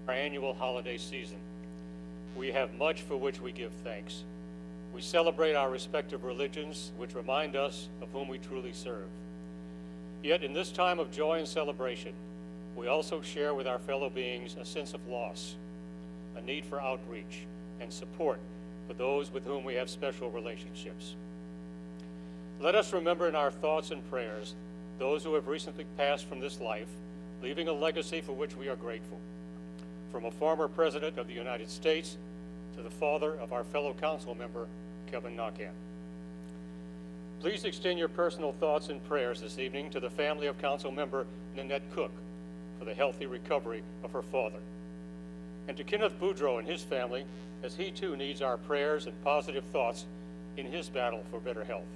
our annual holiday season. We have much for which we give thanks. We celebrate our respective religions, which remind us of whom we truly serve. Yet in this time of joy and celebration, we also share with our fellow beings a sense of loss, a need for outreach and support for those with whom we have special relationships. Let us remember in our thoughts and prayers those who have recently passed from this life, leaving a legacy for which we are grateful. From a former President of the United States to the father of our fellow council member, Kevin Nakan. Please extend your personal thoughts and prayers this evening to the family of Council Member Nanette Cook for the healthy recovery of her father, and to Kenneth Boudreau and his family, as he too needs our prayers and positive thoughts in his battle for better health.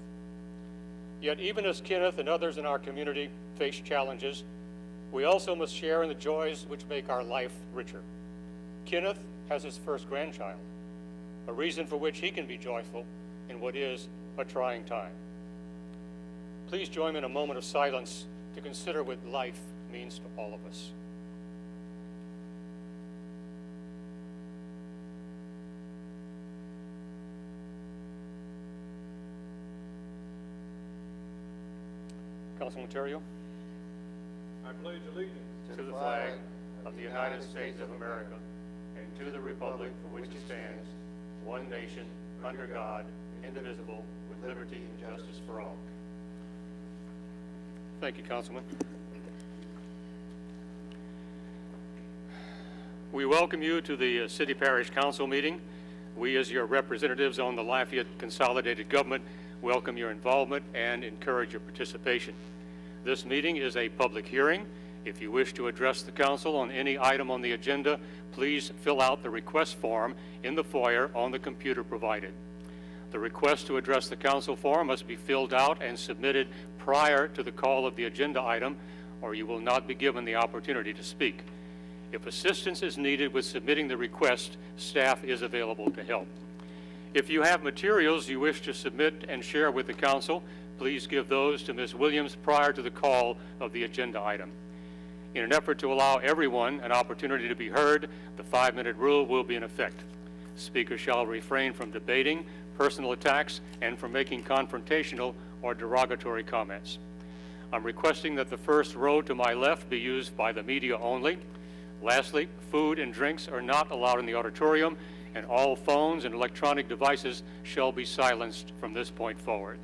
Yet even as Kenneth and others in our community face challenges, we also must share in the joys which make our life richer. Kenneth has his first grandchild, a reason for which he can be joyful in what is a trying time. Please join me in a moment of silence to consider what life means to all of us. Councilman Terrio. I pledge allegiance to the flag of the United States of America and to the republic for which it stands, one nation, under God, indivisible, with liberty and justice for all. Thank you, Councilman. We welcome you to the City Parish Council meeting. We, as your representatives on the Lafayette Consolidated Government, welcome your involvement and encourage your participation. This meeting is a public hearing. If you wish to address the council on any item on the agenda, please fill out the request form in the foyer on the computer provided. The request to address the council form must be filled out and submitted prior to the call of the agenda item, or you will not be given the opportunity to speak. If assistance is needed with submitting the request, staff is available to help. If you have materials you wish to submit and share with the council, please give those to Ms. Williams prior to the call of the agenda item. In an effort to allow everyone an opportunity to be heard, the 5-minute rule will be in effect. Speakers shall refrain from debating, personal attacks, and from making confrontational or derogatory comments. I'm requesting that the first row to my left be used by the media only. Lastly, food and drinks are not allowed in the auditorium, and all phones and electronic devices shall be silenced from this point forward.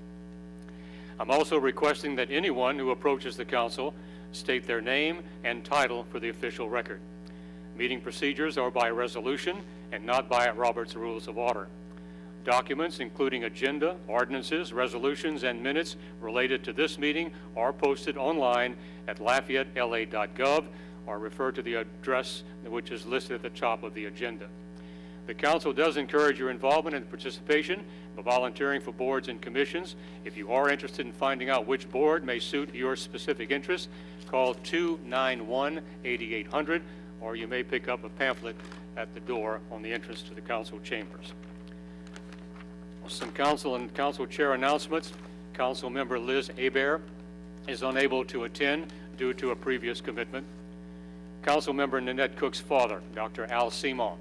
I'm also requesting that anyone who approaches the council state their name and title for the official record. Meeting procedures are by resolution and not by Robert's Rules of Order. Documents, including agenda, ordinances, resolutions, and minutes related to this meeting are posted online at LafayetteLA.gov or refer to the address which is listed at the top of the agenda. The council does encourage your involvement and participation by volunteering for boards and commissions. If you are interested in finding out which board may suit your specific interests, call 291-8800, or you may pick up a pamphlet at the door on the entrance to the council chambers. Some council and council chair announcements. Council member Liz Hebert is unable to attend due to a previous commitment. Council member Nanette Cook's father, Dr. Al Simon,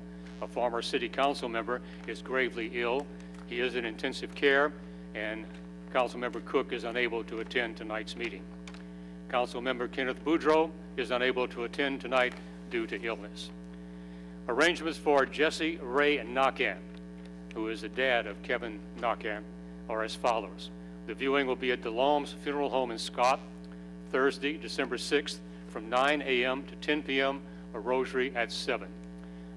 a former city council member, is gravely ill. He is in intensive care, and Councilmember Cook is unable to attend tonight's meeting. Councilmember Kenneth Boudreau is unable to attend tonight due to illness. Arrangements for Jesse Ray Nakan, who is the dad of Kevin Nakan, are as follows. The viewing will be at DeLorme's Funeral Home in Scott, Thursday, December 6th, from 9 a.m. to 10 p.m., a rosary at 7.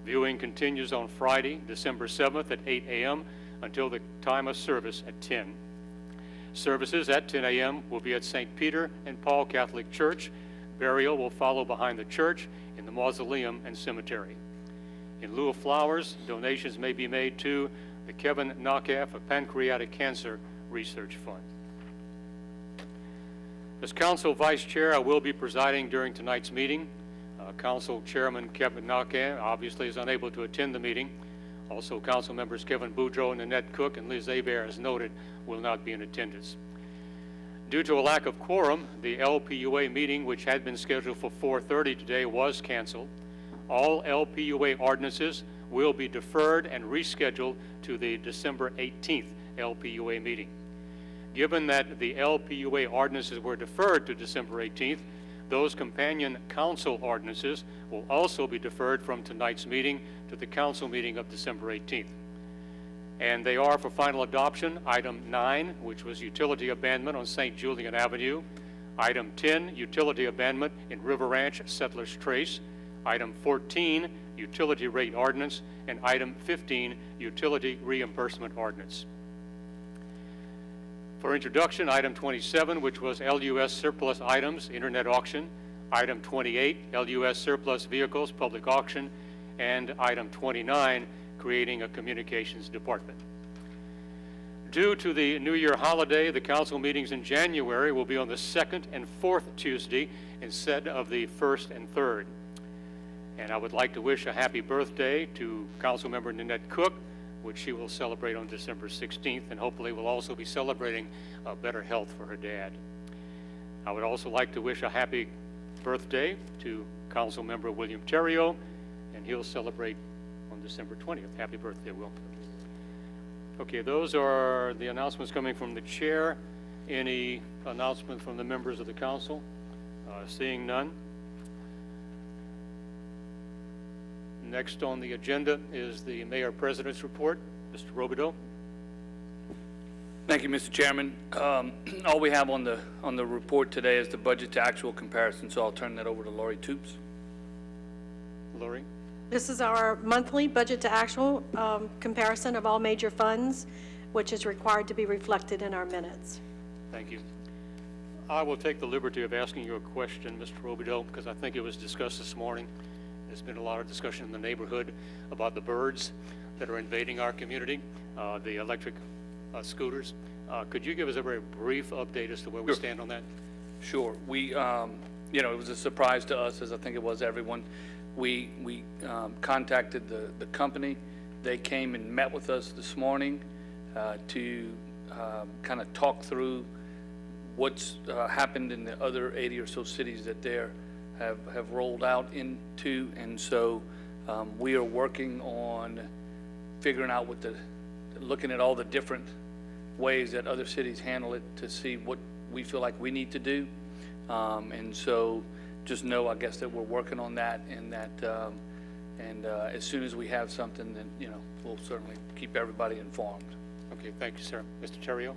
Viewing continues on Friday, December 7th at 8 a.m. until the time of service at 10. Services at 10 a.m. will be at St. Peter and Paul Catholic Church. Burial will follow behind the church in the mausoleum and cemetery. In lieu of flowers, donations may be made to the Kevin Nakan Pancreatic Cancer Research Fund. As Council Vice Chair, I will be presiding during tonight's meeting. Council Chairman Kevin Nakan obviously is unable to attend the meeting. Also, Council members Kevin Boudreau, Nanette Cook, and Liz Hebert, as noted, will not be in attendance. Due to a lack of quorum, the LPUA meeting, which had been scheduled for 4:30 today, was canceled. all LPUA ordinances will be deferred and rescheduled to the December 18th LPUA meeting. Given that the LPUA ordinances were deferred to December 18th, those companion council ordinances will also be deferred from tonight's meeting to the council meeting of December 18th. And they are for final adoption, item 9, which was utility abandonment on St. Julian Avenue, item 10, utility abandonment in River Ranch Settlers Trace, item 14, utility rate ordinance, and item 15, utility reimbursement ordinance. For introduction, item 27, which was LUS surplus items, internet auction, item 28, LUS surplus vehicles, public auction, and item 29, creating a communications department. Due to the New Year holiday, the council meetings in January will be on the 2nd and 4th Tuesday instead of the 1st and 3rd. And I would like to wish a happy birthday to Councilmember Nanette Cook, which she will celebrate on December 16th, and hopefully will also be celebrating better health for her dad. I would also like to wish a happy birthday to Councilmember William Terrio, and he'll celebrate on December 20th. Happy birthday, Will. Okay, those are the announcements coming from the chair. Any announcement from the members of the council? Seeing none. Next on the agenda is the Mayor President's report. Mr. Robideau. Thank you, Mr. Chairman. All we have on the report today is the budget to actual comparison, so I'll turn that over to Lori Toops. Lori. This is our monthly budget to actual comparison of all major funds, which is required to be reflected in our minutes. Thank you. I will take the liberty of asking you a question, Mr. Robideau, because I think it was discussed this morning. There's been a lot of discussion in the neighborhood about the birds that are invading our community, the electric scooters. Could you give us a very brief update as to where we stand on that? Sure. We, it was a surprise to us, as I think it was everyone. We contacted the company. They came and met with us this morning to kind of talk through what's happened in the other 80 or so cities that they have rolled out into, and so we are working on figuring out looking at all the different ways that other cities handle it to see what we feel like we need to do, and so just know, I guess, that we're working on that, and that as soon as we have something, then we'll certainly keep everybody informed. Okay, thank you, sir. Mr. Terrio.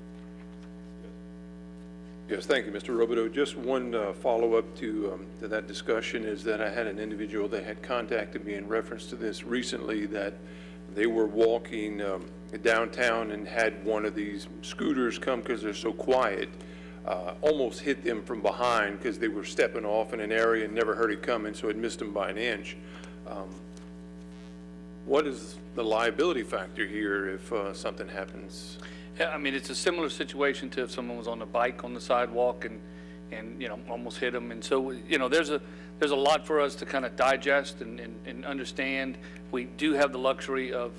Yes, thank you, Mr. Robideau. Just one follow-up to that discussion is that I had an individual that had contacted me in reference to this recently, that they were walking downtown and had one of these scooters come, because they're so quiet, almost hit them from behind because they were stepping off in an area and never heard it coming, so it missed them by an inch. What is the liability factor here if something happens? Yeah, I mean, it's a similar situation to if someone was on a bike on the sidewalk and almost hit them. And so, there's a lot for us to kind of digest and understand. We do have the luxury of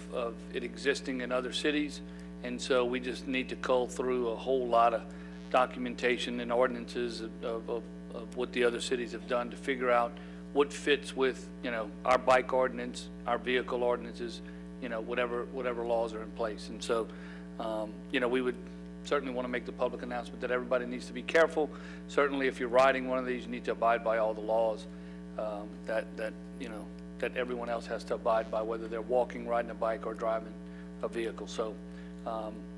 it existing in other cities, and so we just need to cull through a whole lot of documentation and ordinances of what the other cities have done to figure out what fits with, our bike ordinance, our vehicle ordinances, whatever laws are in place. And so, we would certainly want to make the public announcement that everybody needs to be careful. Certainly, if you're riding one of these, you need to abide by all the laws that everyone else has to abide by, whether they're walking, riding a bike, or driving a vehicle. So,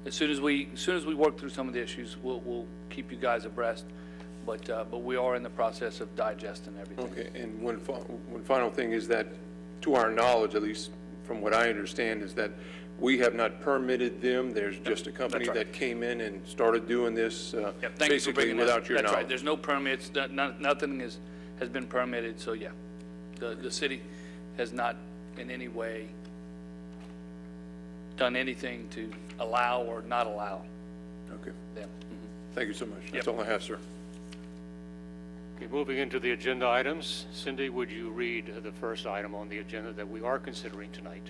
as soon as we work through some of the issues, we'll keep you guys abreast. But we are in the process of digesting everything. Okay, and one final thing is that, to our knowledge, at least from what I understand, is that we have not permitted them. There's just a company that came in and started doing this basically without your knowledge. That's right. There's no permits. Nothing has been permitted. So yeah, the city has not in any way done anything to allow or not allow. Okay. Yeah. Thank you so much. That's all I have, sir. Okay, moving into the agenda items. Cindy, would you read the first item on the agenda that we are considering tonight?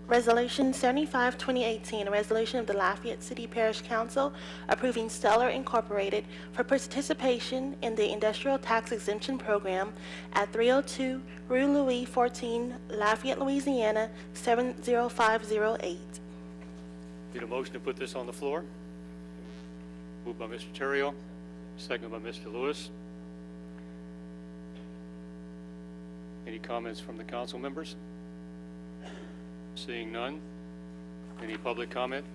Resolution 75, 2018, a resolution of the Lafayette City Parish Council approving Stellar Incorporated for participation in the Industrial Tax Exemption Program at 302 Rue Louis 14, Lafayette, Louisiana, 70508. Need a motion to put this on the floor? Moved by Mr. Terrio, second by Mr. Lewis. Any comments from the council members? Seeing none. Any public comment?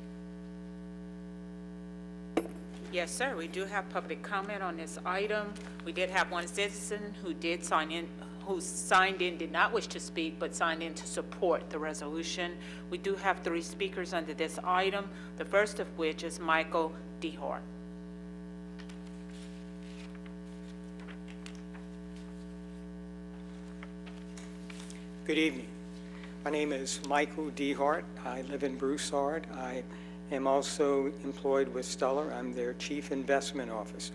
Yes, sir. We do have public comment on this item. We did have one citizen who did sign in, who signed in, did not wish to speak, but signed in to support the resolution. We do have 3 speakers under this item, the first of which is Michael DeHart. Good evening. My name is Michael DeHart. I live in Broussard. I am also employed with Stellar. I'm their Chief Investment Officer.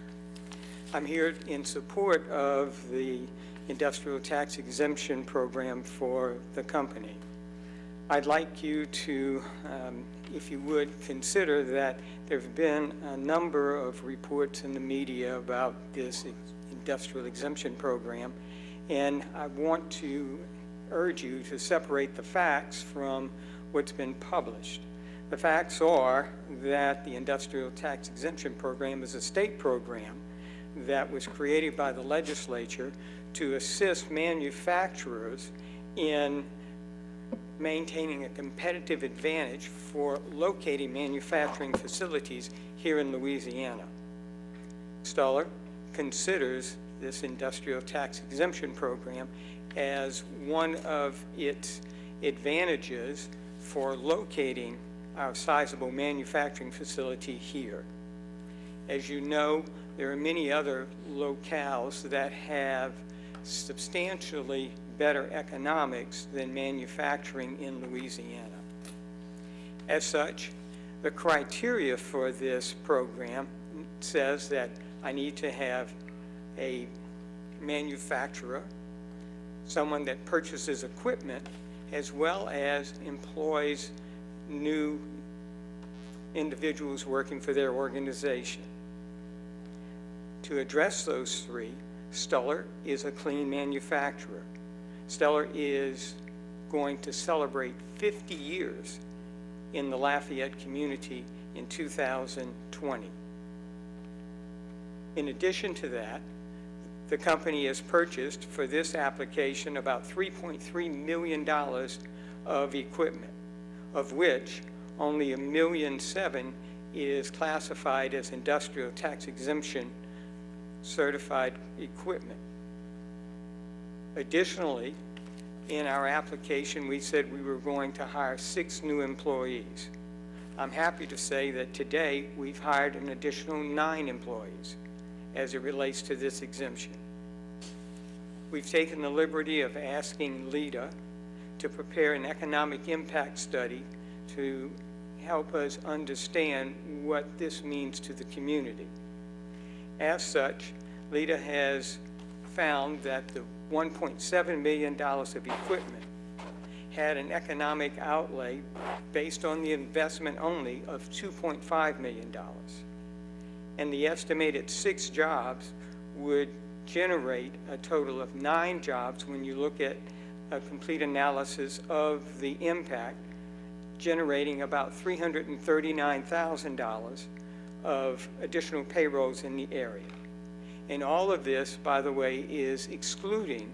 I'm here in support of the Industrial Tax Exemption Program for the company. I'd like you to, if you would, consider that there have been a number of reports in the media about this Industrial Exemption Program, and I want to urge you to separate the facts from what's been published. The facts are that the Industrial Tax Exemption Program is a state program that was created by the legislature to assist manufacturers in maintaining a competitive advantage for locating manufacturing facilities here in Louisiana. Stellar considers this Industrial Tax Exemption Program as one of its advantages for locating our sizable manufacturing facility here. As you know, there are many other locales that have substantially better economics than manufacturing in Louisiana. As such, the criteria for this program says that I need to have a manufacturer, someone that purchases equipment, as well as employs new individuals working for their organization. To address those 3, Stellar is a clean manufacturer. Stellar is going to celebrate 50 years in the Lafayette community in 2020. In addition to that, the company has purchased for this application about $3.3 million of equipment, of which only $1.7 million is classified as industrial tax exemption certified equipment. Additionally, in our application, we said we were going to hire 6 new employees. I'm happy to say that today we've hired an additional 9 employees as it relates to this exemption. We've taken the liberty of asking LEDA to prepare an economic impact study to help us understand what this means to the community. As such, LEDA has found that the $1.7 million of equipment had an economic outlay based on the investment only of $2.5 million. And the estimated 6 jobs would generate a total of 9 jobs when you look at a complete analysis of the impact, generating about $339,000 of additional payrolls in the area. And all of this, by the way, is excluding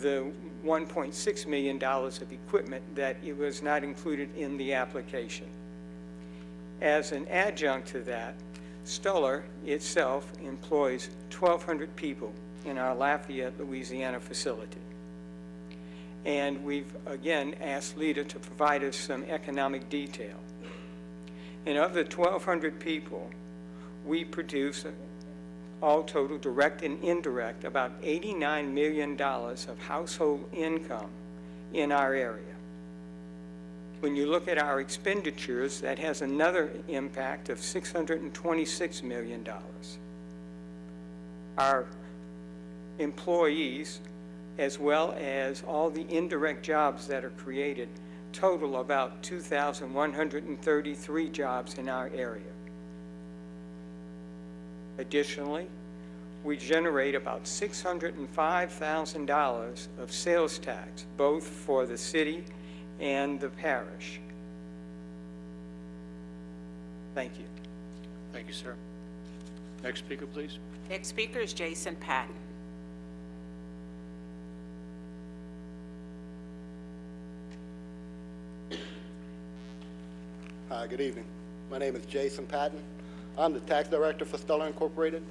the $1.6 million of equipment that it was not included in the application. As an adjunct to that, Stellar itself employs 1,200 people in our Lafayette, Louisiana facility. And we've, again, asked LEDA to provide us some economic detail. And of the 1,200 people, we produce, all total, direct and indirect, about $89 million of household income in our area. When you look at our expenditures, that has another impact of $626 million. Our employees, as well as all the indirect jobs that are created, total about 2,133 jobs in our area. Additionally, we generate about $605,000 of sales tax, both for the city and the parish. Thank you. Thank you, sir. Next speaker, please. Next speaker is Jason Patton. Hi, good evening. My name is Jason Patton. I'm the tax director for Stellar Incorporated.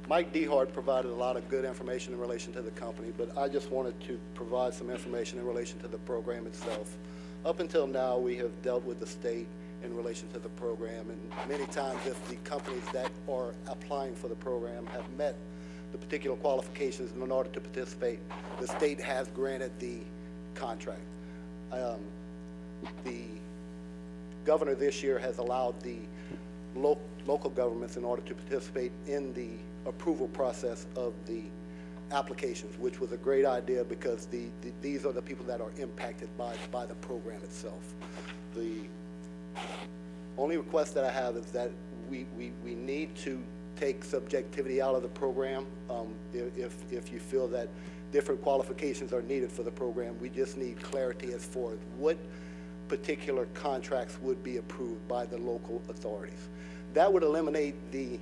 Mike Dehart provided a lot of good information in relation to the company, but I just wanted to provide some information in relation to the program itself. Up until now, we have dealt with the state in relation to the program, and many times if the companies that are applying for the program have met the particular qualifications in order to participate, the state has granted the contract. The governor this year has allowed the local governments in order to participate in the approval process of the applications, which was a great idea because these are the people that are impacted by the program itself. The only request that I have is that we need to take subjectivity out of the program. If you feel that different qualifications are needed for the program, we just need clarity as far as what particular contracts would be approved by the local authorities. That would eliminate the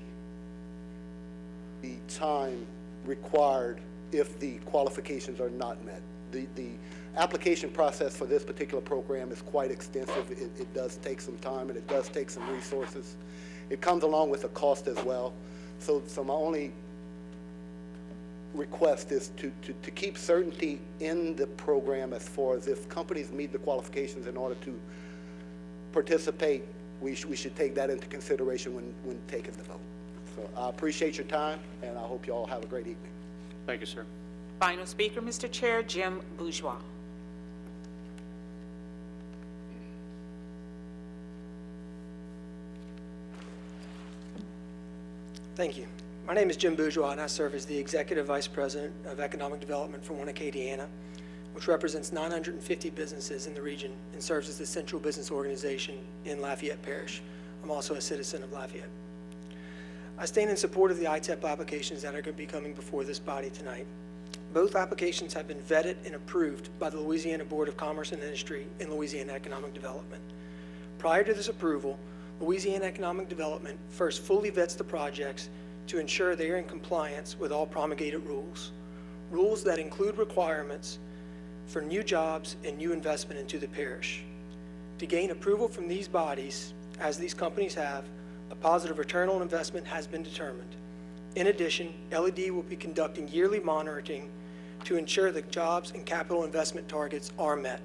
time required if the qualifications are not met. The application process for this particular program is quite extensive. It does take some time and it does take some resources. It comes along with a cost as well. So my only request is to keep certainty in the program as far as if companies meet the qualifications in order to participate, we should take that into consideration when taking the vote. So I appreciate your time, and I hope you all have a great evening. Thank you, sir. Final speaker, Mr. Chair, Jim Bourgeois. Thank you. My name is Jim Bourgeois, and I serve as the Executive Vice President of Economic Development for Acadiana, which represents 950 businesses in the region and serves as the central business organization in Lafayette Parish. I'm also a citizen of Lafayette. I stand in support of the ITEP applications that are going to be coming before this body tonight. Both applications have been vetted and approved by the Louisiana Board of Commerce and Industry and Louisiana Economic Development. Prior to this approval, Louisiana Economic Development first fully vets the projects to ensure they are in compliance with all promulgated rules that include requirements for new jobs and new investment into the parish. To gain approval from these bodies, as these companies have, a positive return on investment has been determined. In addition, LED will be conducting yearly monitoring to ensure that jobs and capital investment targets are met.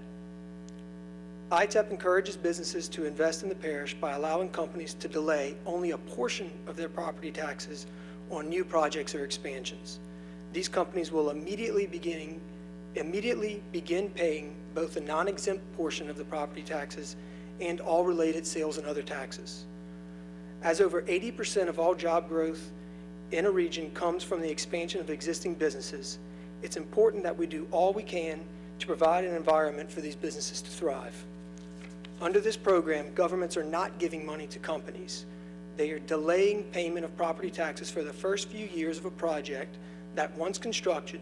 ITEP encourages businesses to invest in the parish by allowing companies to delay only a portion of their property taxes on new projects or expansions. These companies will immediately begin paying both the non-exempt portion of the property taxes and all related sales and other taxes. As over 80% of all job growth in a region comes from the expansion of existing businesses, it's important that we do all we can to provide an environment for these businesses to thrive. Under this program, governments are not giving money to companies. They are delaying payment of property taxes for the first few years of a project that once constructed,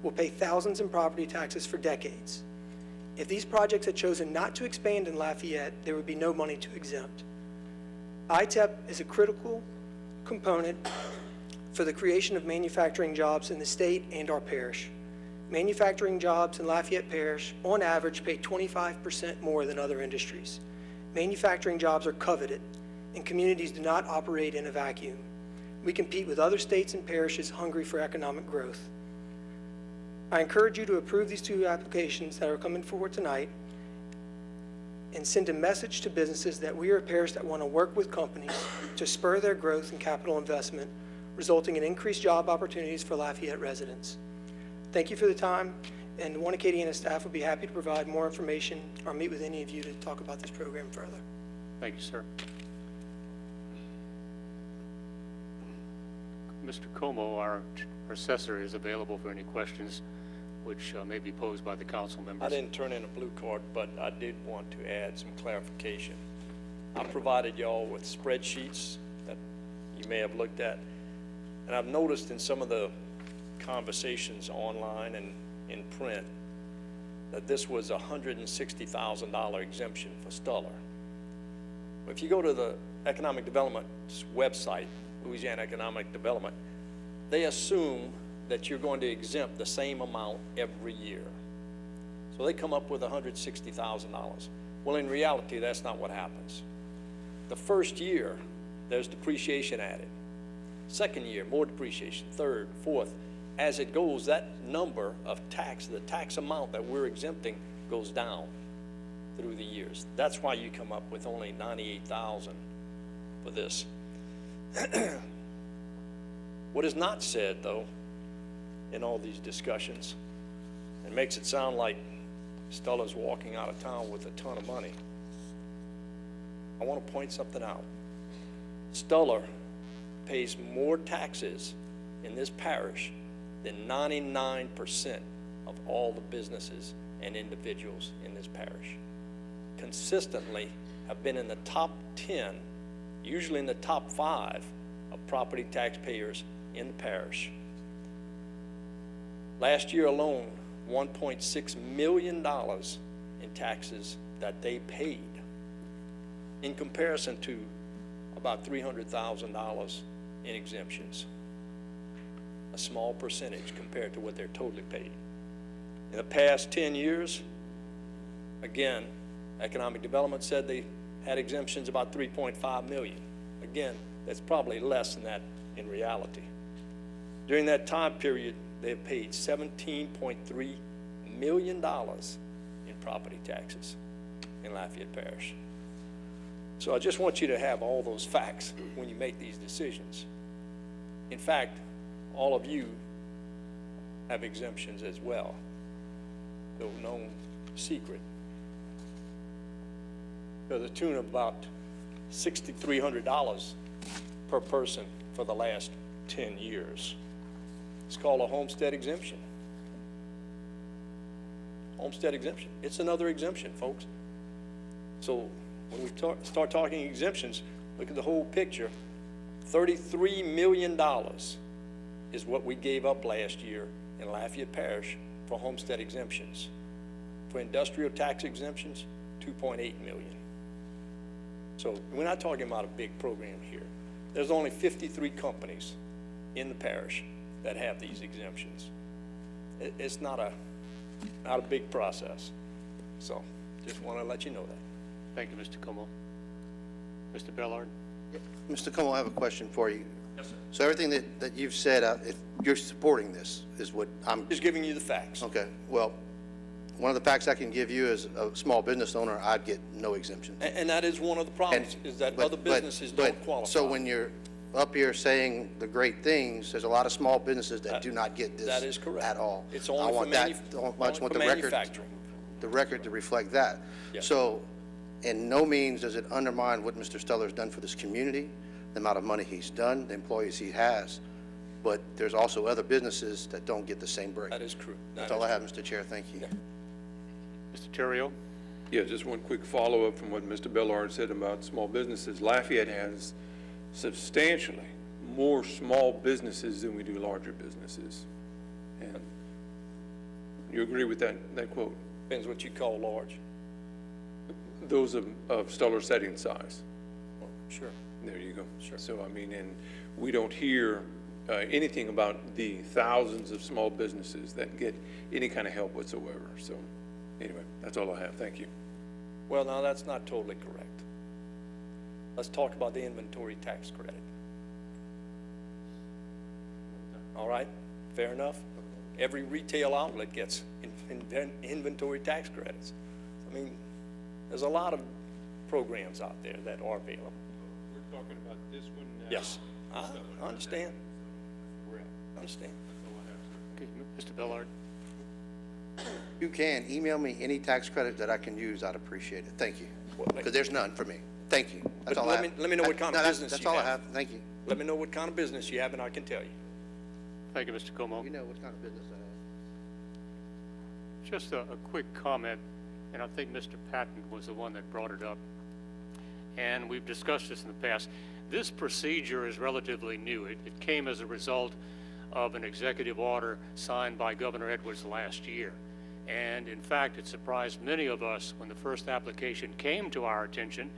will pay thousands in property taxes for decades. If these projects had chosen not to expand in Lafayette, there would be no money to exempt. ITEP is a critical component for the creation of manufacturing jobs in the state and our parish. Manufacturing jobs in Lafayette Parish, on average, pay 25% more than other industries. Manufacturing jobs are coveted, and communities do not operate in a vacuum. We compete with other states and parishes hungry for economic growth. I encourage you to approve these two applications that are coming forward tonight and send a message to businesses that we are a parish that want to work with companies to spur their growth and capital investment, resulting in increased job opportunities for Lafayette residents. Thank you for the time, and the Acadiana staff will be happy to provide more information or meet with any of you to talk about this program further. Thank you, sir. Mr. Como, our assessor, is available for any questions which may be posed by the council members. I didn't turn in a blue card, but I did want to add some clarification. I provided y'all with spreadsheets that you may have looked at, and I've noticed in some of the conversations online and in print that this was a $160,000 exemption for Stuller. If you go to the Economic Development's website, Louisiana Economic Development, they assume that you're going to exempt the same amount every year. So they come up with $160,000. Well, in reality, that's not what happens. The first year, there's depreciation added. Second year, more depreciation. Third, fourth. As it goes, that number of tax, the tax amount that we're exempting goes down through the years. That's why you come up with only $98,000 for this. What is not said, though, in all these discussions, and makes it sound like Stuller's walking out of town with a ton of money. I want to point something out. Stuller pays more taxes in this parish than 99% of all the businesses and individuals in this parish. Consistently have been in the top 10, usually in the top 5 of property taxpayers in the parish. Last year alone, $1.6 million in taxes that they paid, in comparison to about $300,000 in exemptions. A small percentage compared to what they're totally paid. In the past 10 years, again, Economic Development said they had exemptions about 3.5 million. Again, that's probably less than that in reality. During that time period, they've paid $17.3 million in property taxes in Lafayette Parish. So I just want you to have all those facts when you make these decisions. In fact, all of you have exemptions as well, no known secret, to the tune of about $6,300 per person for the last 10 years. It's called a homestead exemption. Homestead exemption. It's another exemption, folks. So when we start talking exemptions, look at the whole picture. $33 million is what we gave up last year in Lafayette Parish for homestead exemptions. For industrial tax exemptions, $2.8 million. So we're not talking about a big program here. There's only 53 companies in the parish that have these exemptions. It's not a big process. So just want to let you know that. Thank you, Mr. Como. Mr. Bellard? Mr. Como, I have a question for you. Yes, sir. So everything that you've said, if you're supporting this, is what I'm... Just giving you the facts. Okay, well, one of the facts I can give you as a small business owner, I'd get no exemption. And that is one of the problems, is that other businesses don't qualify. So when you're up here saying the great things, there's a lot of small businesses that do not get this That is correct. at all. It's only I want for that. I just want the record to reflect that. Yes. So in no means does it undermine what Mr. Stuller's done for this community, the amount of money he's done, the employees he has, but there's also other businesses that don't get the same break. That is true. That's all I have, Mr. Chair. Thank you. Yeah. Mr. Terrio? Yeah, just one quick follow-up from what Mr. Bellard said about small businesses. Lafayette has substantially more small businesses than we do larger businesses. And you agree with that quote? Depends what you call large. Those of Stuller setting size. Well, sure. There you go. Sure. So, I mean, and we don't hear anything about the thousands of small businesses that get any kind of help whatsoever. So, anyway, that's all I have. Thank you. Well, now, that's not totally correct. Let's talk about the inventory tax credit. All right? Fair enough? Every retail outlet gets inventory tax credits. I mean, there's a lot of programs out there that are available. We're talking about this one now. Yes, I understand. I understand. Okay, Mr. Bellard? You can email me any tax credit that I can use. I'd appreciate it. Thank you. Because there's none for me. Thank you. That's all I have. Let me know what kind of business That's you all I have. have. Thank you. Let me know what kind of business you have, and I can tell you. Thank you, Mr. Como. You know what kind of business I Just a quick comment, and I think Mr. Patton was the one that brought it up. And we've discussed this in the past. This procedure is relatively new. It came as a result of an executive order signed by Governor Edwards last year. And in fact, it surprised many of us when the first application came to our attention,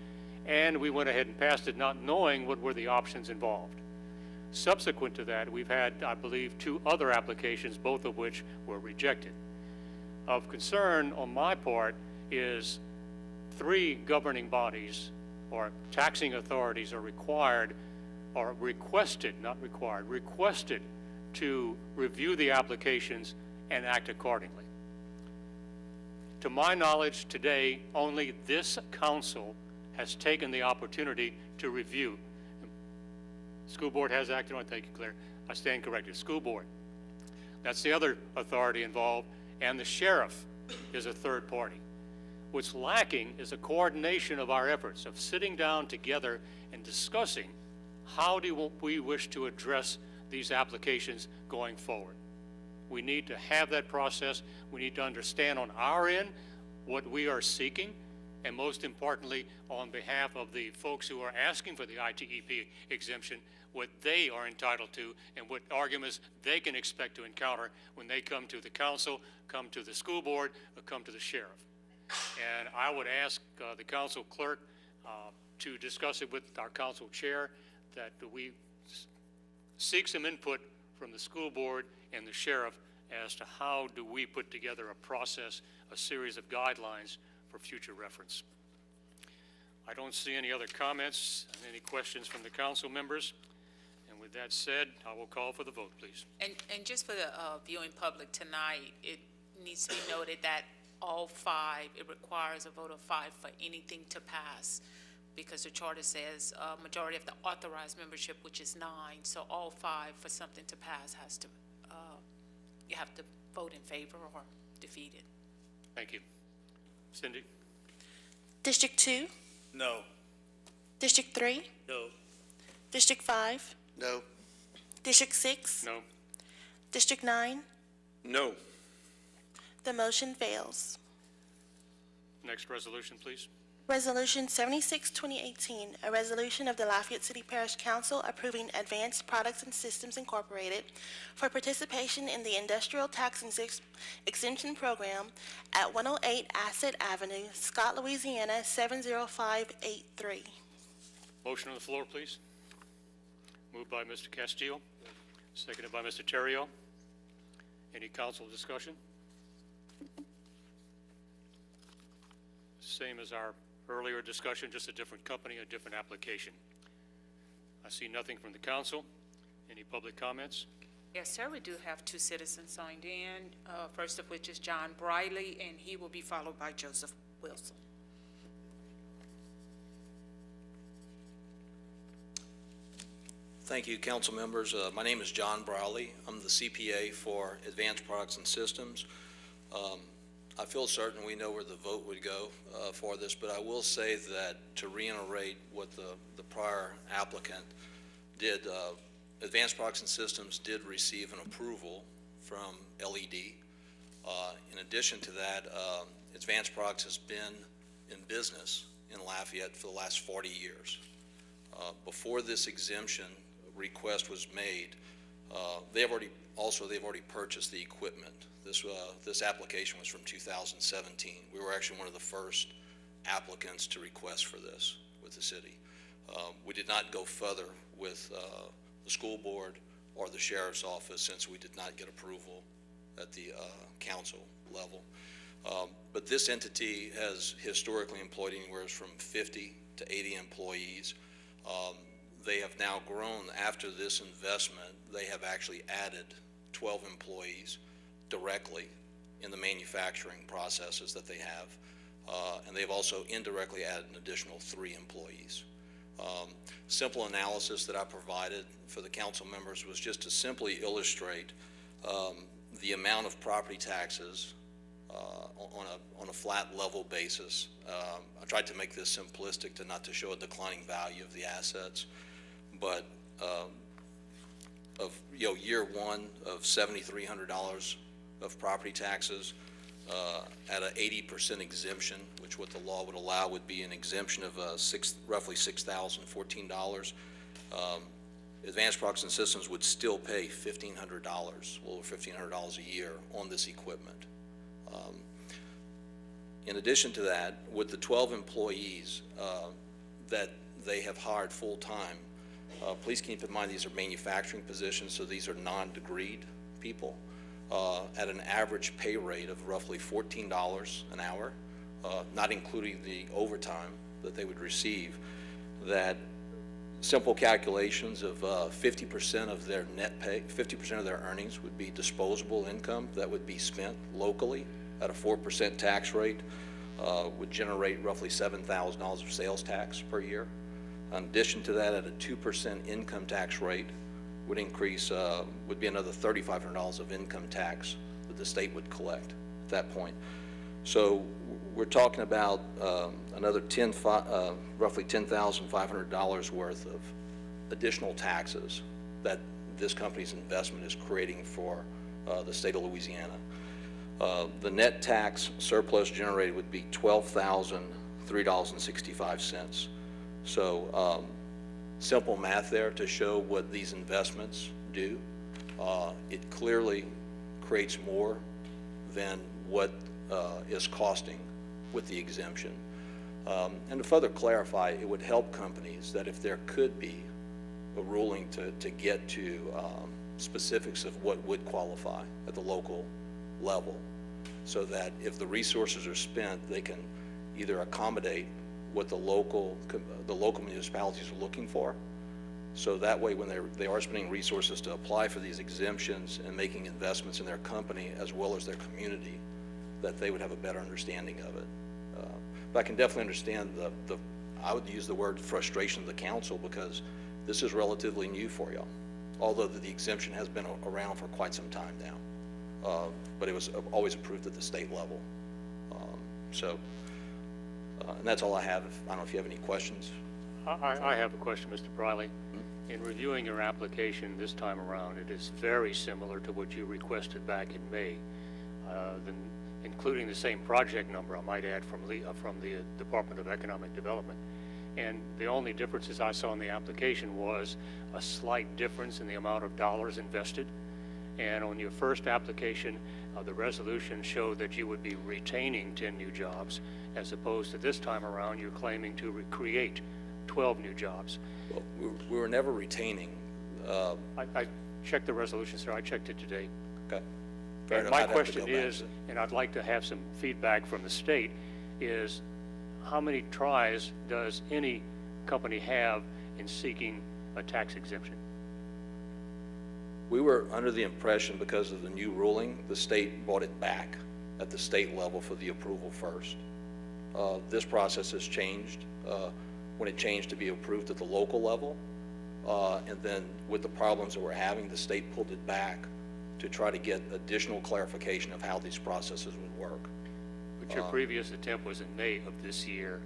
and we went ahead and passed it not knowing what were the options involved. Subsequent to that, we've had, I believe, 2 other applications, both of which were rejected. Of concern on my part is 3 governing bodies or taxing authorities are required, or requested, not required, requested to review the applications and act accordingly. To my knowledge today, only this council has taken the opportunity to review. School board has acted on it. Thank you, Claire. I stand corrected. School board. That's the other authority involved, and the sheriff is a third party. What's lacking is a coordination of our efforts of sitting down together and discussing how do we wish to address these applications going forward. We need to have that process. We need to understand on our end what we are seeking, and most importantly, on behalf of the folks who are asking for the ITEP exemption, what they are entitled to and what arguments they can expect to encounter when they come to the council, come to the school board, or come to the sheriff. And I would ask the council clerk to discuss it with our council chair, that we seek some input from the school board and the sheriff as to how do we put together a process, a series of guidelines for future reference. I don't see any other comments, any questions from the council members. And with that said, I will call for the vote, please. And just for the viewing public tonight, it needs to be noted that all 5, it requires a vote of 5 for anything to pass, because the charter says majority of the authorized membership, which is 9. So all 5 for something to pass has to, you have to vote in favor or defeat it. Thank you. Cindy? District 2, No. District 3, No. District 5, No. District 6, No. District 9. No. The motion fails. Next resolution, please. Resolution 76, 2018, a resolution of the Lafayette City Parish Council approving Advanced Products and Systems Incorporated for participation in the Industrial Tax Exemption Program at 108 Asset Avenue, Scott, Louisiana, 70583. Motion on the floor, please. Moved by Mr. Castillo, seconded by Mr. Terrio. Any council discussion? Same as our earlier discussion, just a different company, a different application. I see nothing from the council. Any public comments? Yes, sir, we do have 2 citizens signed in, first of which is John Briley, and he will be followed by Joseph Wilson. Thank you, council members. My name is John Briley. I'm the CPA for Advanced Products and Systems. I feel certain we know where the vote would go for this, but I will say that to reiterate what the prior applicant did, Advanced Products and Systems did receive an approval from LED. In addition to that, Advanced Products has been in business in Lafayette for the last 40 years. Before this exemption request was made, they've already purchased the equipment. This application was from 2017. We were actually one of the first applicants to request for this with the city. We did not go further with the school board or the sheriff's office since we did not get approval at the council level. But this entity has historically employed anywhere from 50 to 80 employees. They have now grown after this investment. They have actually added 12 employees directly in the manufacturing processes that they have. And they've also indirectly added an additional 3 employees. Simple analysis that I provided for the council members was just to simply illustrate the amount of property taxes on a flat level basis. I tried to make this simplistic not to show a declining value of the assets, but of year 1 of $7,300 of property taxes, at an 80% exemption, which what the law would allow would be an exemption of roughly $6,014. Advanced Products and Systems would still pay $1,500, a little over $1,500 a year on this equipment. In addition to that, with the 12 employees that they have hired full-time, please keep in mind these are manufacturing positions, so these are non-degreed people, at an average pay rate of roughly $14 an hour, not including the overtime that they would receive. That simple calculations of 50% of their net pay, 50% of their earnings would be disposable income that would be spent locally at a 4% tax rate, would generate roughly $7,000 of sales tax per year. In addition to that, at a 2% income tax rate, would increase, would be another $3,500 of income tax that the state would collect at that point. So we're talking about another roughly $10,500 worth of additional taxes that this company's investment is creating for the state of Louisiana. The net tax surplus generated would be $12,003.65. So simple math there to show what these investments do. It clearly creates more than what is costing with the exemption. And to further clarify, it would help companies that if there could be a ruling to get to specifics of what would qualify at the local level, so that if the resources are spent, they can either accommodate what the local municipalities are looking for. So that way, when they are spending resources to apply for these exemptions and making investments in their company as well as their community, that they would have a better understanding of it. But I can definitely understand I would use the word frustration of the council, because this is relatively new for y'all, although the exemption has been around for quite some time now. But it was always approved at the state level. And that's all I have. I don't know if you have any questions. I have a question, Mr. Briley. In reviewing your application this time around, it is very similar to what you requested back in May, including the same project number, I might add, from the Department of Economic Development. And the only differences I saw in the application was a slight difference in the amount of dollars invested. And on your first application, the resolution showed that you would be retaining 10 new jobs, as opposed to this time around, you're claiming to create 12 new jobs. Well, we were never retaining. I checked the resolution, sir. I checked it today. Okay. And my question is, and I'd like to have some feedback from the state, is how many tries does any company have in seeking a tax exemption? We were under the impression, because of the new ruling, the state brought it back at the state level for the approval first. This process has changed when it changed to be approved at the local level. And then with the problems that we're having, the state pulled it back to try to get additional clarification of how these processes would work. But your previous attempt was in May of this year,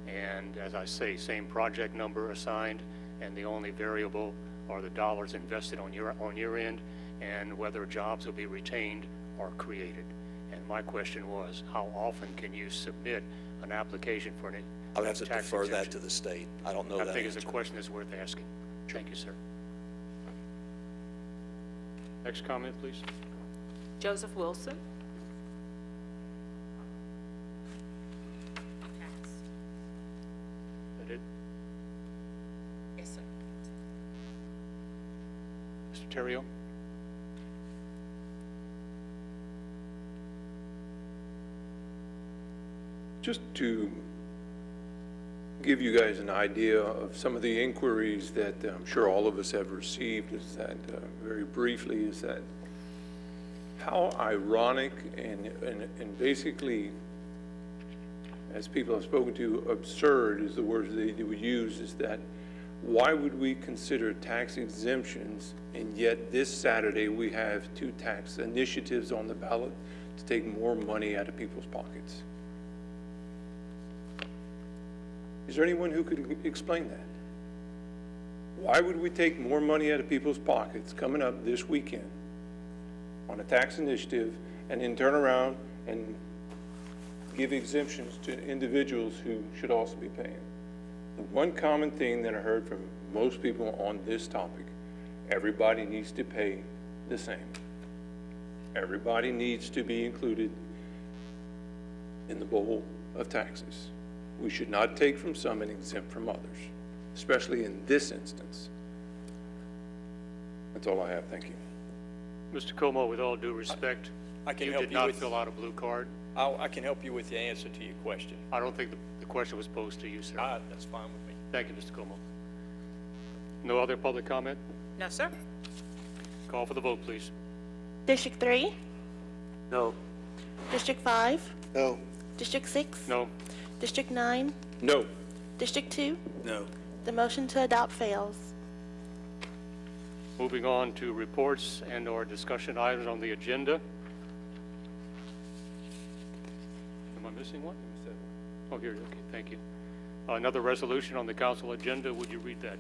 and as I say, same project number assigned, and the only variable are the dollars invested on your end, and whether jobs will be retained or created. And my question was, how often can you submit an application for an tax exemption? I would have to defer that to the state. I don't know that I think answer. it's a question that's worth asking. Thank you, sir. Next comment, please. Joseph Wilson. That it? Yes, sir. Mr. Terrio? Just to give you guys an idea of some of the inquiries that I'm sure all of us have received, is that, very briefly, is that how ironic and basically, as people have spoken to, absurd is the words they would use, is that why would we consider tax exemptions, and yet this Saturday we have 2 tax initiatives on the ballot to take more money out of people's pockets? Is there anyone who could explain that? Why would we take more money out of people's pockets coming up this weekend on a tax initiative, and then turn around and give exemptions to individuals who should also be paying. The one common thing that I heard from most people on this topic, everybody needs to pay the same. Everybody needs to be included in the bowl of taxes. We should not take from some and exempt from others, especially in this instance. That's all I have. Thank you. Mr. Como, with all due respect, I can you help did you not with- fill out a blue card. I can help you with the answer to your question. I don't think the question was posed to you, sir. That's fine with me. Thank you, Mr. Como. No other public comment? No, sir. Call for the vote, please. District 3, No. District 5, No. District 6, No. District 9, No. District 2. No. The motion to adopt fails. Moving on to reports and/or discussion items on the agenda. Am I missing one? Oh, here, okay, thank you. Another resolution on the council agenda. Would you read that,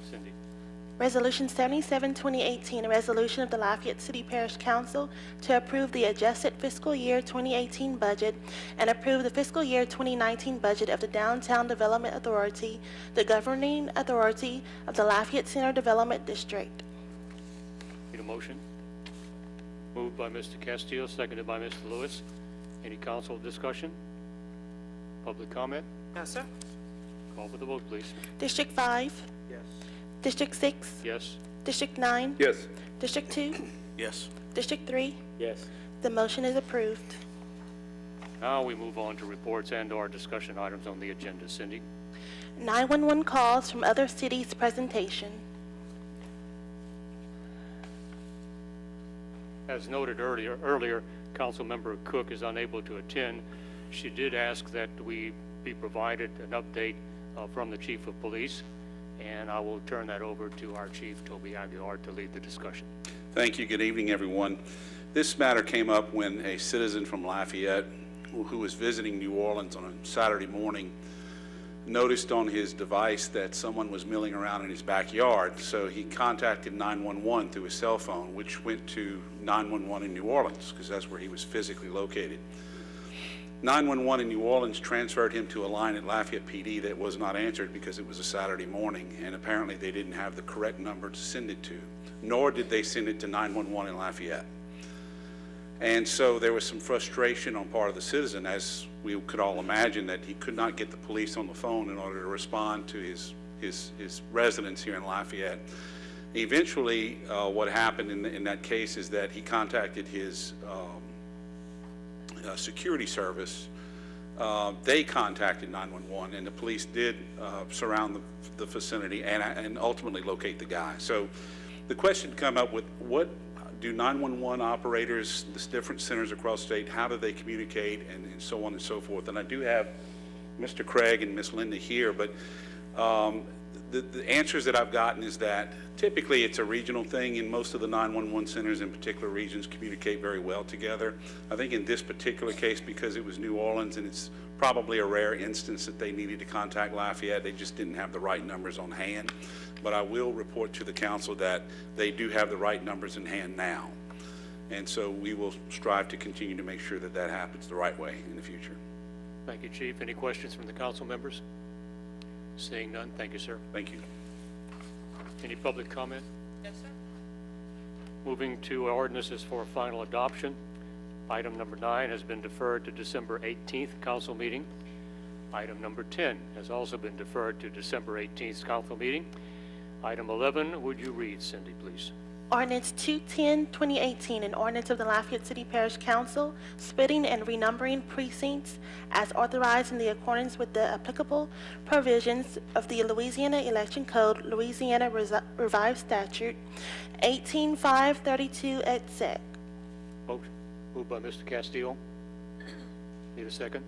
Cindy? Resolution 77, 2018, a resolution of the Lafayette City Parish Council to approve the adjusted fiscal year 2018 budget and approve the fiscal year 2019 budget of the Downtown Development Authority, the governing authority of the Lafayette Center Development District. Need a motion? Moved by Mr. Castillo, seconded by Mr. Lewis. Any council discussion? Public comment? No, sir. Call for the vote, please. District 5, Yes. District 6, Yes? District 9, Yes. District 2, Yes. District 3. Yes. The motion is approved. Now we move on to reports and/or discussion items on the agenda. Cindy? 911 calls from other cities presentation. As noted earlier, Councilmember Cook is unable to attend. She did ask that we be provided an update from the Chief of Police, and I will turn that over to our Chief, Toby Aguilar, to lead the discussion. Thank you. Good evening, everyone. This matter came up when a citizen from Lafayette who was visiting New Orleans on a Saturday morning noticed on his device that someone was milling around in his backyard. So he contacted 911 through his cell phone, which went to 911 in New Orleans, because that's where he was physically located. 911 in New Orleans transferred him to a line at Lafayette PD that was not answered because it was a Saturday morning, and apparently they didn't have the correct number to send it to, nor did they send it to 911 in Lafayette. And so there was some frustration on part of the citizen, as we could all imagine, that he could not get the police on the phone in order to respond to his residence here in Lafayette. Eventually, what happened in that case is that he contacted his security service. They contacted 911, and the police did surround the vicinity and ultimately locate the guy. So the question come up with, what do 911 operators, the different centers across state, how do they communicate, and so on and so forth? And I do have Mr. Craig and Miss Linda here, but the answers that I've gotten is that typically it's a regional thing, and most of the 911 centers in particular regions communicate very well together. I think in this particular case, because it was New Orleans and it's probably a rare instance that they needed to contact Lafayette, they just didn't have the right numbers on hand. But I will report to the council that they do have the right numbers in hand now. And so we will strive to continue to make sure that that happens the right way in the future. Thank you, Chief. Any questions from the council members? Seeing none, thank you, sir. Thank you. Any public comment? Yes, sir. Moving to ordinances for final adoption. Item number 9 has been deferred to December 18th council meeting. Item number 10 has also been deferred to December 18th council meeting. Item 11, would you read, Cindy, please? Ordinance 210, 2018, an ordinance of the Lafayette City Parish Council splitting and renumbering precincts as authorized in the accordance with the applicable provisions of the Louisiana Election Code, Louisiana Revised Statute 18532 et seq. Vote. Moved by Mr. Castillo. Need a second?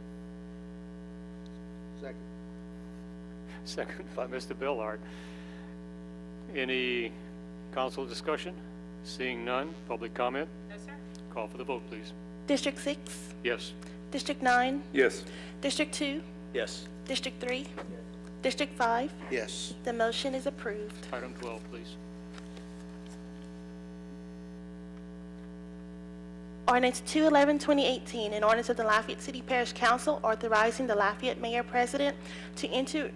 Second. Second by Mr. Billard. Any council discussion? Seeing none, public comment? No, sir. Call for the vote, please. District 6, Yes. District 9, Yes. District 2, Yes. District 3, District 5. Yes. The motion is approved. Item 12, please. Ordinance 211-2018, an ordinance of the Lafayette City Parish Council authorizing the Lafayette Mayor President to enter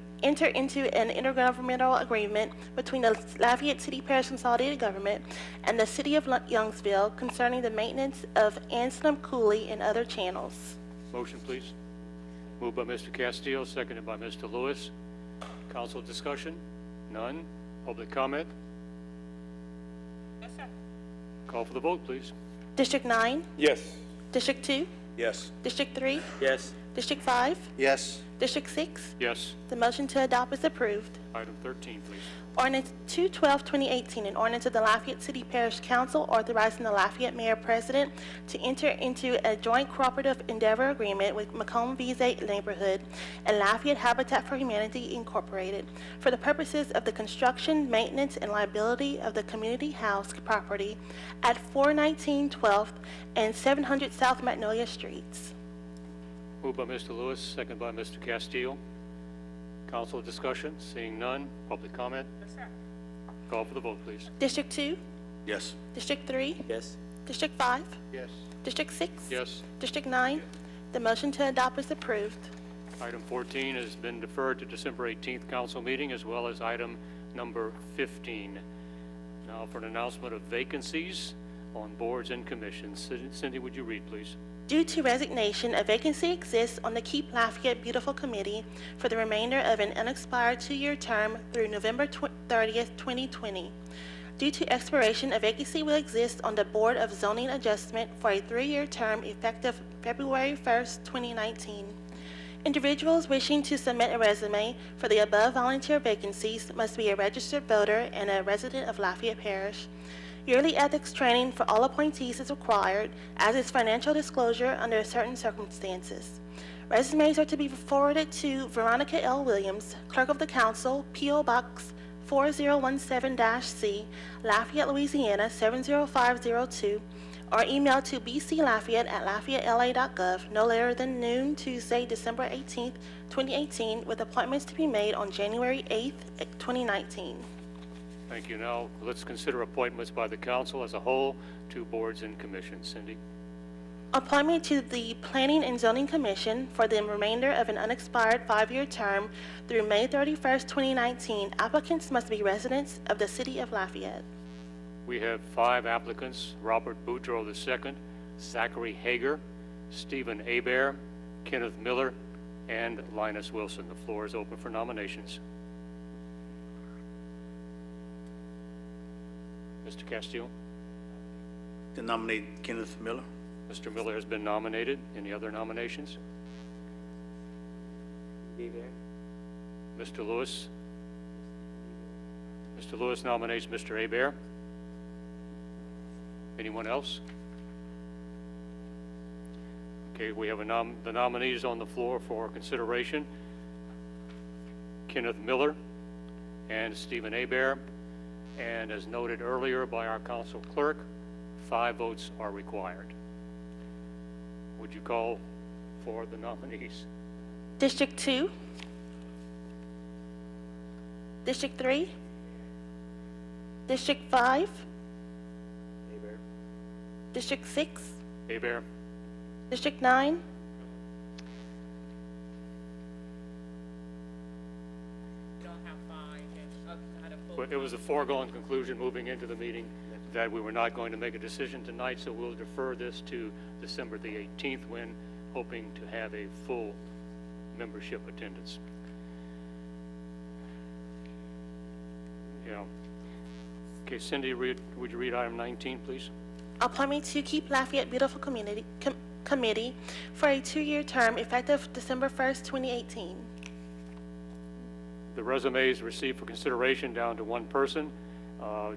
into an intergovernmental agreement between the Lafayette City Parish Consolidated Government and the City of Youngsville concerning the maintenance of Anselm Cooley and other channels. Motion, please. Moved by Mr. Castillo, seconded by Mr. Lewis. Council discussion? None. Public comment? Yes, sir. Call for the vote, please. District 9, Yes. District 2, Yes. District 3, Yes. District 5, Yes. District 6. Yes. The motion to adopt is approved. Item 13, please. Ordinance 212-2018, an ordinance of the Lafayette City Parish Council authorizing the Lafayette Mayor President to enter into a joint cooperative endeavor agreement with Macomb Visa Neighborhood and Lafayette Habitat for Humanity Incorporated for the purposes of the construction, maintenance, and liability of the community house property at 419 12th and 700 South Magnolia Streets. Moved by Mr. Lewis, seconded by Mr. Castillo. Council discussion? Seeing none. Public comment? Yes, sir. Call for the vote, please. District 2, Yes. District 3, Yes. District 5, Yes. District 6, Yes. District 9. The motion to adopt is approved. Item 14 has been deferred to December 18th council meeting, as well as item number 15. Now for an announcement of vacancies on boards and commissions. Cindy, would you read, please? Due to resignation, a vacancy exists on the Keep Lafayette Beautiful Committee for the remainder of an unexpired 2-year term through November 30th, 2020. Due to expiration, a vacancy will exist on the Board of Zoning Adjustment for a 3-year term effective February 1st, 2019. Individuals wishing to submit a resume for the above volunteer vacancies must be a registered voter and a resident of Lafayette Parish. Yearly ethics training for all appointees is required, as is financial disclosure under certain circumstances. Resumes are to be forwarded to Veronica L. Williams, Clerk of the Council, P.O. Box 4017-C, Lafayette, Louisiana 70502, or email to bclafayette@lafayettela.gov no later than noon Tuesday, December 18th, 2018, with appointments to be made on January 8th, 2019. Thank you. Now, let's consider appointments by the council as a whole to boards and commissions. Cindy? Appointment to the Planning and Zoning Commission for the remainder of an unexpired 5-year term through May 31st, 2019. Applicants must be residents of the City of Lafayette. We have 5 applicants: Robert Boudreau II, Zachary Hager, Stephen Hebert, Kenneth Miller, and Linus Wilson. The floor is open for nominations. Mr. Castillo? To nominate Kenneth Miller. Mr. Miller has been nominated. Any other nominations? Mr. Lewis? Mr. Lewis nominates Mr. Hebert. Anyone else? Okay, we have the nominees on the floor for consideration: Kenneth Miller and Stephen Hebert. And as noted earlier by our council clerk, 5 votes are required. Would you call for the nominees? District 2, District 3, District 5, District 6, Hebert? District 9, We don't have 5. Out of full. But it was a foregone conclusion moving into the meeting that we were not going to make a decision tonight, so we'll defer this to December the 18th, when hoping to have a full membership attendance. Yeah. Okay, Cindy, would you read item 19, please? appointment to Keep Lafayette Beautiful Committee for a 2-year term effective December 1st, 2018. The resumes received for consideration down to one person,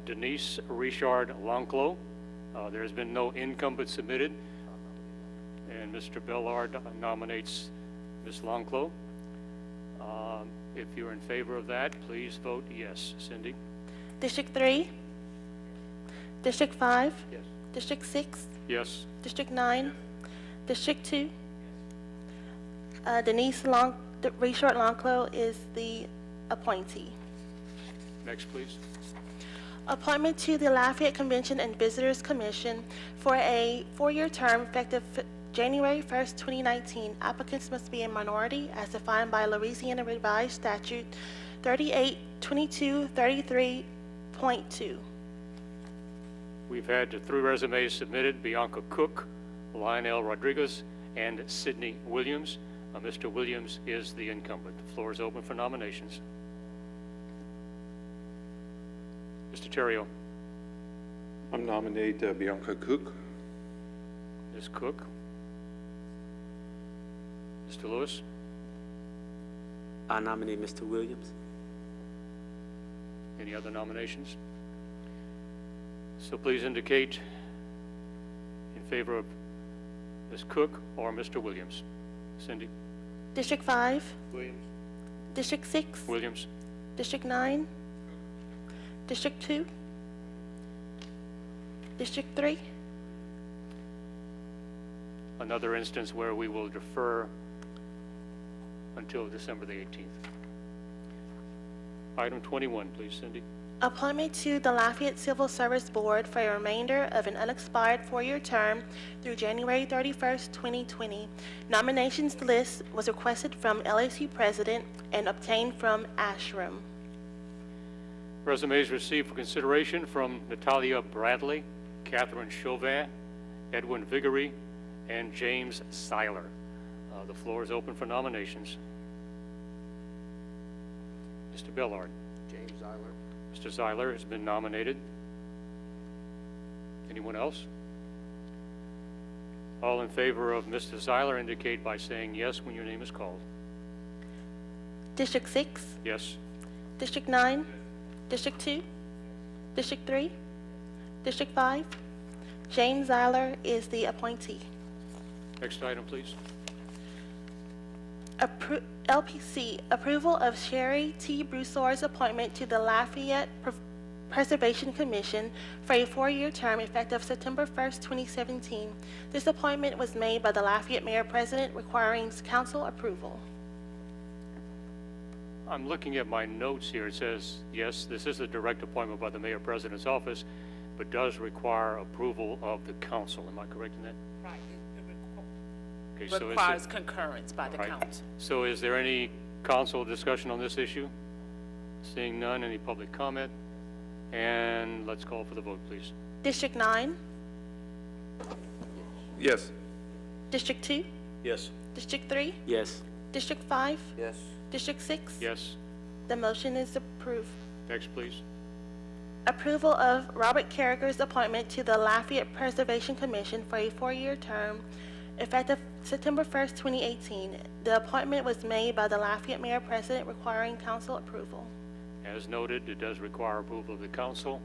Denise Richard Lonclos. There has been no incumbent submitted, and Mr. Bellard nominates Ms. Lonclos. If you're in favor of that, please vote yes. Cindy? District 3, District 5, Yes. District 6, Yes. District 9, District 2. Denise Richard Lonclos is the appointee. Next, please. Appointment to the Lafayette Convention and Visitors Commission for a 4-year term effective January 1st, 2019. Applicants must be a minority as defined by Louisiana Revised Statute 382233.2. We've had 3 resumes submitted: Bianca Cook, Lionel Rodriguez, and Sidney Williams. Mr. Williams is the incumbent. The floor is open for nominations. Mr. Terrio. I nominate Bianca Cook. Ms. Cook. Mr. Lewis. I nominate Mr. Williams. Any other nominations? So please indicate in favor of Ms. Cook or Mr. Williams. Cindy? District 5, Williams. District 6, Williams. District 9, District 2, District 3. Another instance where we will defer until December the 18th. Item 21, please, Cindy. Appointment to the Lafayette Civil Service Board for a remainder of an unexpired 4-year term through January 31st, 2020. Nominations list was requested from LAC President and obtained from Ashram. Resumes received for consideration from Natalia Bradley, Catherine Chauvin, Edwin Vigoury, and James Seiler. The floor is open for nominations. Mr. Bellard. James Eiler. Mr. Seiler has been nominated. Anyone else? All in favor of Mr. Seiler indicate by saying yes when your name is called. District 6, Yes. District 9, District 2, District 3, District 5. James Eiler is the appointee. Next item, please. LPC, approval of Sherry T. Broussard's appointment to the Lafayette Preservation Commission for a 4-year term effective September 1st, 2017. This appointment was made by the Lafayette Mayor President requiring council approval. I'm looking at my notes here. It says, yes, this is a direct appointment by the Mayor President's office, but does require approval of the council. Am I correct in that? Right. Okay, It so is it- requires concurrence by the Right. council. So is there any council discussion on this issue? Seeing none, any public comment? And let's call for the vote, please. District 9, Yes. District 2, Yes. District 3, Yes. District 5, Yes. District 6. Yes. The motion is approved. Next, please. Approval of Robert Carragher's appointment to the Lafayette Preservation Commission for a 4-year term effective September 1st, 2018. The appointment was made by the Lafayette Mayor President requiring council approval. As noted, it does require approval of the council,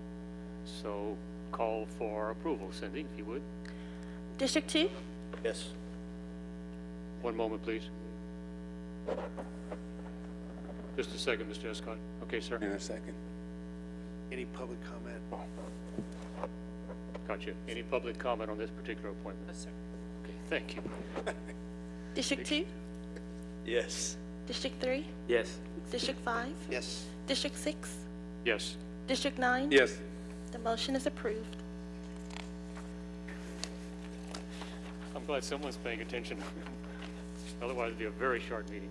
so call for approval. Cindy, if you would. District 2, Yes. One moment, please. Just a second, Mr. Escott. Okay, sir. In a second. Any public comment? Gotcha. Any public comment on this particular appointment? Yes, sir. Okay, thank you. District 2, Yes. District 3, Yes. District 5, Yes. District 6, Yes. District 9. Yes. The motion is approved. I'm glad someone's paying attention. Otherwise, it'd be a very short meeting.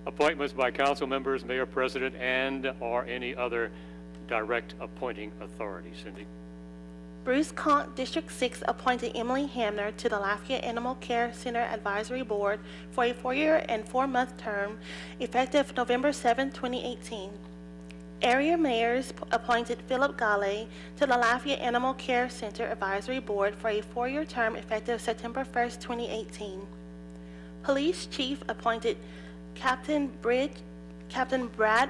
Appointments by council members, mayor, president, and/or any other direct appointing authority. Cindy? Bruce Conk, District 6, appointed Emily Hamner to the Lafayette Animal Care Center Advisory Board for a 4-year and 4-month term effective November 7, 2018. Area mayors appointed Philip Gale to the Lafayette Animal Care Center Advisory Board for a 4-year term effective September 1st, 2018. Police chief appointed Captain Brad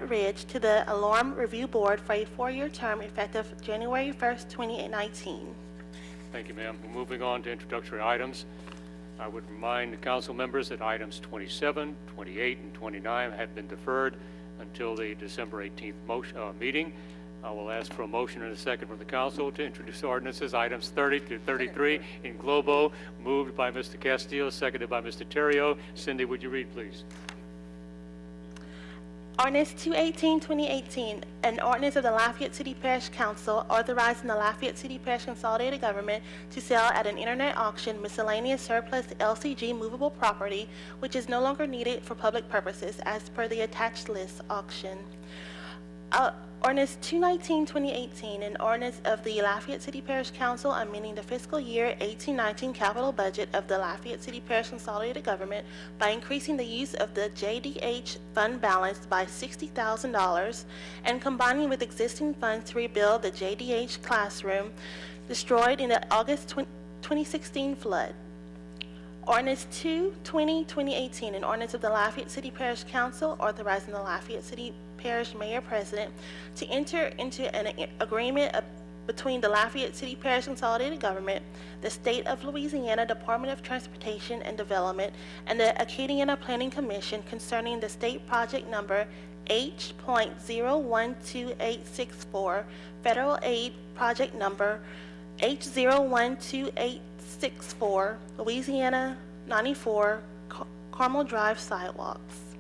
Ridge to the Alarm Review Board for a 4-year term effective January 1st, 2019. Thank you, ma'am. We're moving on to introductory items. I would remind the council members that items 27, 28, and 29 have been deferred until the December 18th meeting. I will ask for a motion and a second from the council to introduce ordinances, items 30 through 33 in globo, moved by Mr. Castillo, seconded by Mr. Terrio. Cindy, would you read, please? Ordinance 218, 2018, an ordinance of the Lafayette City Parish Council authorizing the Lafayette City Parish Consolidated Government to sell at an internet auction miscellaneous surplus LCG movable property which is no longer needed for public purposes as per the attached list auction. Ordinance 219, 2018, an ordinance of the Lafayette City Parish Council amending the fiscal year 1819 capital budget of the Lafayette City Parish Consolidated Government by increasing the use of the JDH fund balance by $60,000 and combining with existing funds to rebuild the JDH classroom destroyed in the August 2016 flood. Ordinance 220, 2018, an ordinance of the Lafayette City Parish Council authorizing the Lafayette City Parish Mayor President to enter into an agreement between the Lafayette City Parish Consolidated Government, the State of Louisiana Department of Transportation and Development, and the Acadiana Planning Commission concerning the state project number H.012864, federal aid project number H012864, Louisiana 94, Carmel Drive sidewalks.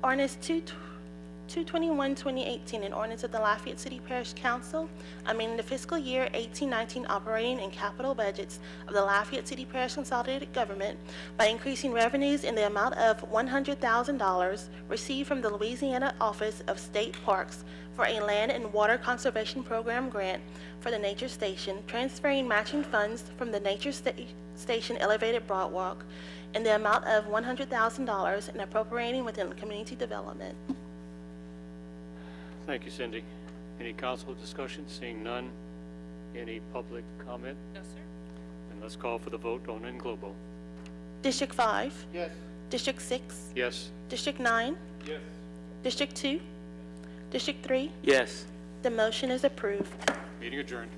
Ordinance 221, 2018, an ordinance of the Lafayette City Parish Council amending the fiscal year 1819 operating and capital budgets of the Lafayette City Parish Consolidated Government by increasing revenues in the amount of $100,000 received from the Louisiana Office of State Parks for a Land and Water Conservation Program grant for the Nature Station, transferring matching funds from the Nature Station Elevated Broadwalk in the amount of $100,000 and appropriating within community development. Thank you, Cindy. Any council discussion? Seeing none. Any public comment? No, sir. And let's call for the vote on in globo. District 5? Yes. District 6? Yes. District 9? Yes. District 2? District 3? Yes. The motion is approved. Meeting adjourned.